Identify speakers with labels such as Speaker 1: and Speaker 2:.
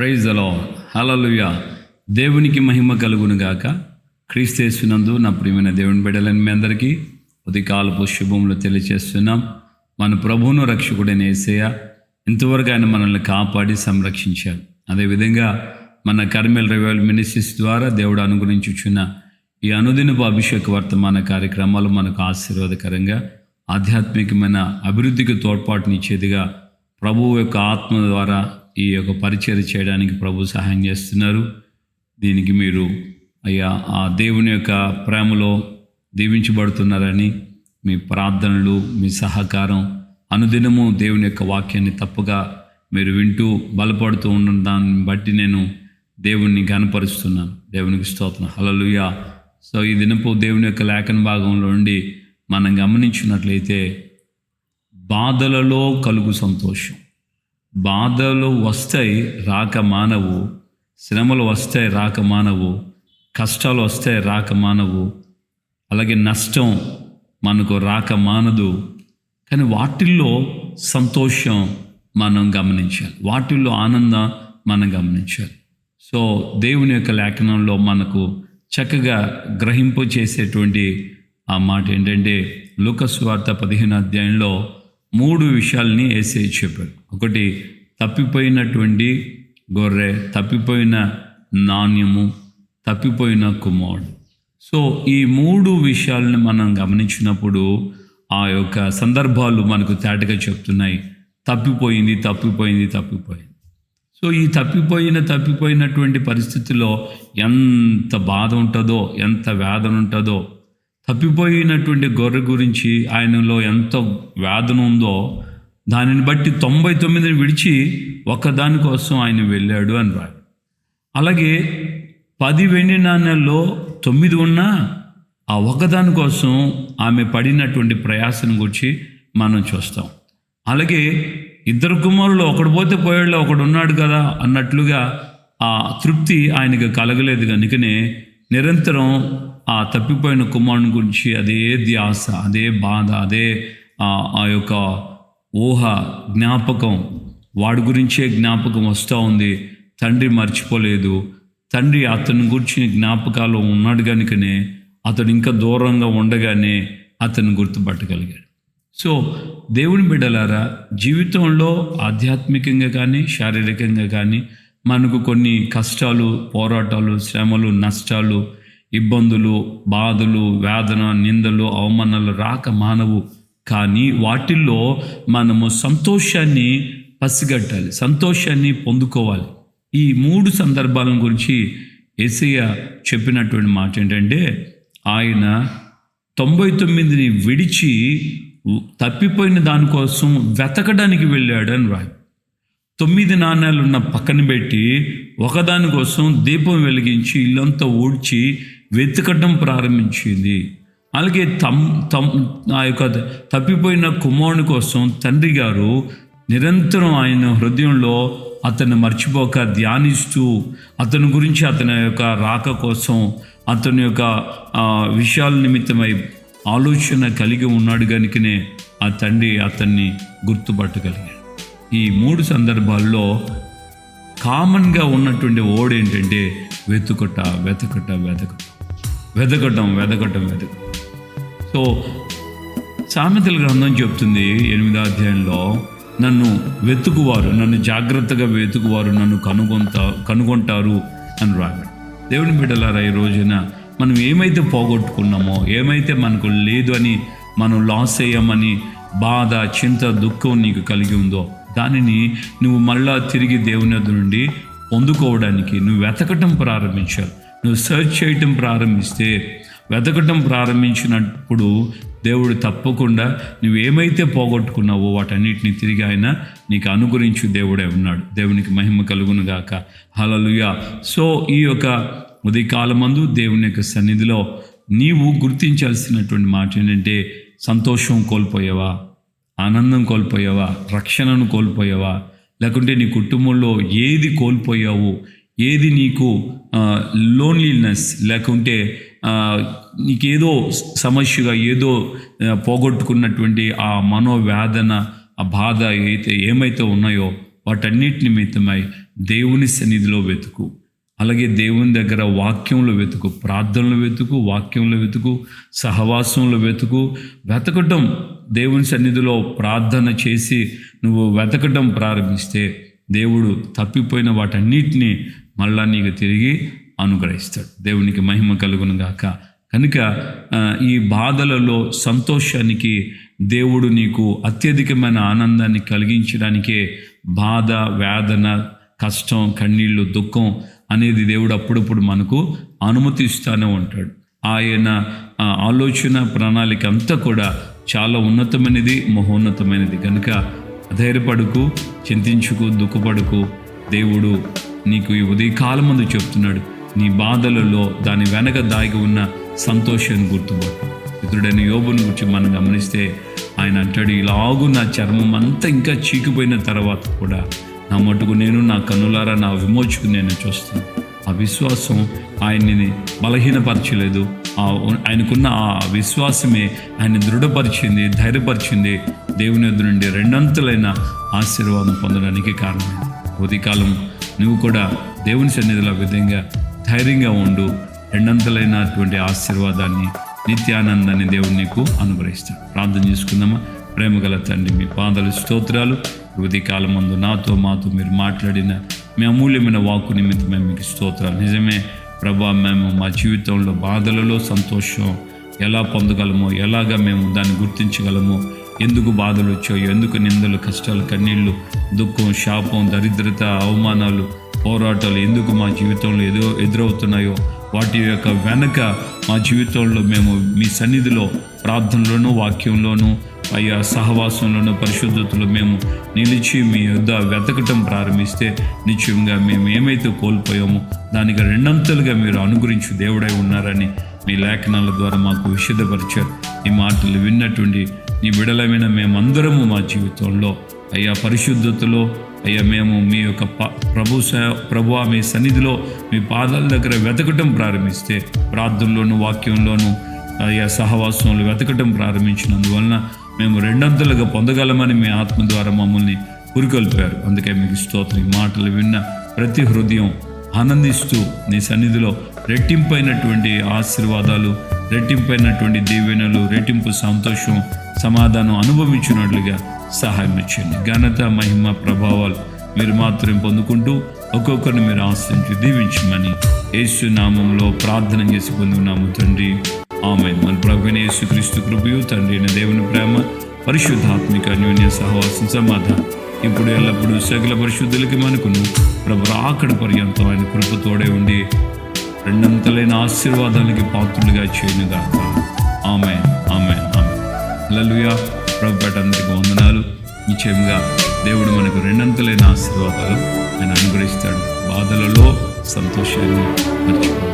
Speaker 1: Praise the lord. హల్లెలూయా. దేవునికి మహిమ కలుగును గాక. క్రీస్తు యేసునందు నా ప్రియమైన దేవుని బిడ్డలని మీ అందరికీ ఉదయకాలపు శుభములు తెలియజేస్తున్నాం. మన ప్రభువును రక్షకుడైన యేసయ్య ఇంతవరకు ఆయన మనల్ని కాపాడి సంరక్షించారు. అదేవిధంగా మన కర్మెల్ రివైవల్ మినిస్ట్రీస్ ద్వారా దేవుడు అనుగ్రహించుచున్న ఈ అనుదినపు అభిషేక వర్తమాన కార్యక్రమాలు మనకు ఆశీర్వాదకరంగా ఆధ్యాత్మికమైన అభివృద్ధికి తోడ్పాటునిచ్చేదిగా ప్రభువు యొక్క ఆత్మ ద్వారా ఈ యొక్క పరిచర్య చేయడానికి ప్రభు సహాయం చేస్తున్నారు. దీనికి మీరు అయ్యా ఆ దేవుని యొక్క ప్రేమలో దీవించబడుతున్నారని మీ ప్రార్థనలు, మీ సహకారం, అనుదినము దేవుని యొక్క వాక్యాన్ని తప్పగా మీరు వింటూ బలపడుతూ ఉన్న దాన్ని బట్టి నేను దేవుణ్ణి ఘనపరుస్తున్నాను. దేవునికి స్తోత్రం. హల్లెలూయా. సో ఈ దినపు దేవుని యొక్క లేఖన భాగంలో నుండి మనం గమనించినట్లయితే బాధలలో కలుగు సంతోషం. బాధలు వస్తాయి, రాక మానవు. శ్రమలు వస్తాయి, రాక మానవు. కష్టాలు వస్తాయి, రాక మానవు. అలాగే నష్టం మనకు రాక మానదు. కానీ వాటిల్లో సంతోషం మనం గమనించాలి, వాటిల్లో ఆనందం మనం గమనించాలి. సో దేవుని యొక్క లేఖనంలో మనకు చక్కగా గ్రహింపు చేసేటువంటి ఆ మాట ఏంటంటే లూకా సువార్త 15వ అధ్యాయంలో 3 విషయాల్ని యేసయ్య చెప్పాడు. ఒకటి తప్పిపోయినటువంటి గొర్రె, తప్పిపోయిన నాణ్యము, తప్పిపోయిన కుమారుడు. సో ఈ 3 విషయాలను మనం గమనించినప్పుడు ఆ యొక్క సందర్భాలు మనకు తేటగా చెప్తున్నాయి. తప్పిపోయింది. సో ఈ తప్పిపోయినటువంటి పరిస్థితిలో ఎంత బాధ ఉంటుందో, ఎంత వేదన ఉంటుందో, తప్పిపోయినటువంటి గొర్రె గురించి ఆయనలో ఎంత వేదన ఉందో దానిని బట్టి 99ని విడిచి ఒక్కదాని కోసం ఆయన వెళ్ళాడు అని రాడు. అలాగే 10 వెండి నాణ్యాల్లో 9 ఉన్నా ఆ ఒక్కదాని కోసం ఆమె పడినటువంటి ప్రయాసం గురించి మనం చూస్తాం. అలాగే 2 కుమారులు, ఒకడు పోతే పోయాడులో ఒకడు ఉన్నాడు కదా అన్నట్లుగా ఆ తృప్తి ఆయనకు కలగలేదు. కనుకనే నిరంతరం ఆ తప్పిపోయిన కుమారుని గురించి అదే ధ్యాస, అదే బాధ, అదే ఆ యొక్క ఊహ, జ్ఞాపకం, వాడి గురించే జ్ఞాపకం వస్తూ ఉంది. తండ్రి మర్చిపోలేదు. తండ్రి అతని గురించి జ్ఞాపకాలు ఉన్నాడు కనుకనే అతడు ఇంకా దూరంగా ఉండగానే అతను గుర్తుపట్టగలిగాడు. సో దేవుని బిడ్డలారా, జీవితంలో ఆధ్యాత్మికంగా కానీ శారీరకంగా కానీ మనకు కొన్ని కష్టాలు, పోరాటాలు, శ్రమలు, నష్టాలు, ఇబ్బందులు, బాధలు, వేదన, నిందలు, అవమానాలు రాక మానవు. కానీ వాటిల్లో మనము సంతోషాన్ని పసిగట్టాలి, సంతోషాన్ని పొందుకోవాలి. ఈ 3 సందర్భాల గురించి యేసయ్య చెప్పినటువంటి మాట ఏంటంటే ఆయన 99ని విడిచి తప్పిపోయిన దానికోసం వెతకడానికి వెళ్ళాడు అని రాయి. 9 నాణ్యాలున్న పక్కన పెట్టి ఒకదాని కోసం దీపం వెలిగించి ఇల్లంతా ఊడ్చి వెతకడం ప్రారంభించింది. అలాగే ఆ యొక్క తప్పిపోయిన కుమారుని కోసం తండ్రి గారు నిరంతరం ఆయన హృదయంలో అతన్ని మర్చిపోక ధ్యానిస్తూ అతని గురించి, అతని యొక్క రాక కోసం, అతని యొక్క విషయాల నిమిత్తమై ఆలోచన కలిగి ఉన్నాడు కనుకనే ఆ తండ్రి అతన్ని గుర్తుపట్టగలిగాడు. ఈ 3 సందర్భాల్లో కామన్గా ఉన్నటువంటి వర్డ్ ఏంటంటే వెతకటం. సో సామెతల గ్రంథం చెప్తుంది 8వ అధ్యాయంలో, నన్ను వెతుకువారు, నన్ను జాగ్రత్తగా వెతుకువారు నన్ను కనుగొంటారు అని రాగాడు. దేవుని బిడ్డలారా, ఈ రోజున మనం ఏమైతే పోగొట్టుకున్నామో, ఏమైతే మనకు లేదు అని మనం లాస్ అయ్యామని బాధ, చింత, దుఃఖం నీకు కలిగి ఉందో దానిని నువ్వు మళ్ళా తిరిగి దేవుని వద్ద నుండి పొందుకోవడానికి నువ్వు వెతకటం ప్రారంభించావు. నువ్వు సెర్చ్ చేయటం ప్రారంభిస్తే, వెతకటం ప్రారంభించినప్పుడు దేవుడు తప్పకుండా నువ్వేమైతే పోగొట్టుకున్నావో వాటన్నిటిని తిరిగి ఆయన నీకు అనుగ్రహించు దేవుడే ఉన్నాడు. దేవునికి మహిమ కలుగును గాక. హల్లెలూయా. సో ఈ యొక్క ఉదయకాలమందు దేవుని యొక్క సన్నిధిలో నీవు గుర్తించాల్సినటువంటి మాట ఏంటంటే, సంతోషం కోల్పోయావా, ఆనందం కోల్పోయావా, రక్షణను కోల్పోయావా, లేకుంటే నీ కుటుంబంలో ఏది కోల్పోయావు, ఏది నీకు లోన్లీనెస్, లేకుంటే నీకేదో సమస్యగా ఏదో పోగొట్టుకున్నటువంటి ఆ మనోవేదన, ఆ బాధ ఏమైతే ఉన్నాయో వాటన్నిటి నిమిత్తమై దేవుని సన్నిధిలో వెతుకు. అలాగే దేవుని దగ్గర వాక్యంలో వెతుకు, ప్రార్థనలో వెతుకు, వాక్యంలో వెతుకు, సహవాసంలో వెతుకు. వెతకటం, దేవుని సన్నిధిలో ప్రార్థన చేసి నువ్వు వెతకటం ప్రారంభిస్తే దేవుడు తప్పిపోయిన వాటన్నిటినీ మళ్ళా నీకు తిరిగి అనుగ్రహిస్తాడు. దేవునికి మహిమ కలుగును గాక. కనుక ఈ బాధలలో సంతోషానికి దేవుడు నీకు అత్యధికమైన ఆనందాన్ని కలిగించడానికే బాధ, వేదన, కష్టం, కన్నీళ్ళు, దుఃఖం అనేది దేవుడు అప్పుడప్పుడు మనకు అనుమతిస్తూనే ఉంటాడు. ఆయన ఆలోచన ప్రణాళిక అంతా కూడా చాలా ఉన్నతమైనది, మహోన్నతమైనది. కనుక ధైర్యపడుకు, చింతించుకు, దుఃఖపడుకు. దేవుడు నీకు ఈ ఉదయకాలం ముందు చెప్తున్నాడు, నీ బాధలలో దాని వెనక దాగి ఉన్న సంతోషాన్ని గుర్తుపట్టు. ఇతరుడైన యోబుని గురించి మనం గమనిస్తే ఆయన అంటాడు, ఇలాగూ నా చర్మం అంతా ఇంకా చీకిపోయిన తర్వాత కూడా నా మటుకు నేను నా కన్నులారా నా విమోచకు నేను చూస్తాను. ఆ విశ్వాసం ఆయన్ని బలహీనపరచలేదు. ఆయనకున్న ఆ విశ్వాసమే ఆయన దృఢపరిచింది, ధైర్యపరిచింది. దేవుని ఎదురు నుండి రెండంతలైన ఆశీర్వాదం పొందడానికి కారణమైంది. ఉదయకాలం నువ్వు కూడా దేవుని సన్నిధిలో విధంగా ధైర్యంగా ఉండు. రెండంతలైనటువంటి ఆశీర్వాదాన్ని, నిత్యానందాన్ని దేవుడు నీకు అనుగ్రహిస్తాడు. ప్రార్థన చేసుకుందామా? ప్రేమగల తండ్రి, మీ పాదాలు స్తోత్రాలు. ఉదయకాలం ముందు నాతో మాతో మీరు మాట్లాడిన మీ అమూల్యమైన వాక్కు నిమిత్తమే మీకు స్తోత్రాలు. నిజమే ప్రభా, మేము మా జీవితంలో బాధలలో సంతోషం ఎలా పొందగలమో, ఎలాగా మేము దాన్ని గుర్తించగలమో, ఎందుకు బాధలు వచ్చాయో, ఎందుకు నిందలు, కష్టాలు, కన్నీళ్ళు, దుఃఖం, శాపం, దరిద్రత, అవమానాలు, పోరాటాలు ఎందుకు మా జీవితంలో ఎదురవుతున్నాయో, వాటి యొక్క వెనక మా జీవితంలో మేము మీ సన్నిధిలో ప్రార్థనలోనూ, వాక్యంలోనూ, అయ్యా సహవాసంలోనూ, పరిశుద్ధతలో మేము నిలిచి మీ యొద్ద వెతకటం ప్రారంభిస్తే నిశ్చయంగా మేము ఏమైతే కోల్పోయామో దానికి రెండంతలుగా మీరు అనుగ్రహించు దేవుడై ఉన్నారని మీ లేఖనాల ద్వారా మాకు విషదపరిచారు. ఈ మాటలు విన్నటువంటి నీ బిడలమైన మేమందరము మా జీవితంలో అయ్యా పరిశుద్ధతలో, అయ్యా మేము మీ యొక్క ప్రభు మీ సన్నిధిలో మీ పాదాల దగ్గర వెతకటం ప్రారంభిస్తే, ప్రార్థనలోను, వాక్యంలోను, అయ్యా సహవాసంలో వెతకటం ప్రారంభించినందువలన మేము రెండంతలుగా పొందగలమని మీ ఆత్మ ద్వారా మమ్మల్ని పురికొల్పారు. అందుకే మీకు స్తోత్రం. ఈ మాటలు విన్న ప్రతి హృదయం ఆనందిస్తూ నీ సన్నిధిలో రెట్టింపైనటువంటి ఆశీర్వాదాలు, రెట్టింపైనటువంటి దీవెనలు, రెట్టింపు సంతోషం, సమాధానం అనుభవించినట్లుగా సహాయం ఇచ్చండి. ఘనత, మహిమ, ప్రభావాలు మీరు మాత్రం పొందుకుంటూ ఒక్కొక్కరిని మీరు ఆశ్రయించి దీవించమని యేసు నామంలో ప్రార్థన చేసి పొందుకున్నాము తండ్రి. ఆమేన్. మన ప్రభువైన యేసుక్రీస్తు కృపయు, తండ్రి అయిన దేవుని ప్రేమ, పరిశుద్ధాత్మిక అన్యోన్య సహవాసం, సమాధానం ఇప్పుడు ఎల్లప్పుడూ సకల పరిశుద్ధులకి మనకును ప్రభు రాకడ పర్యంతం ఆయన కృప తోడే ఉండి రెండంతలైన ఆశీర్వాదాలకి పాత్రులుగా చేయనుగాక. ఆమేన్, ఆమేన్, ఆమేన్. హల్లెలూయా. ప్రభు పేట అందరికీ వందనాలు. నిశ్చయంగా దేవుడు మనకు రెండంతలైన ఆశీర్వాదాలు ఆయన అనుగ్రహిస్తాడు. బాధలలో సంతోషాన్ని మర్చిపోడు.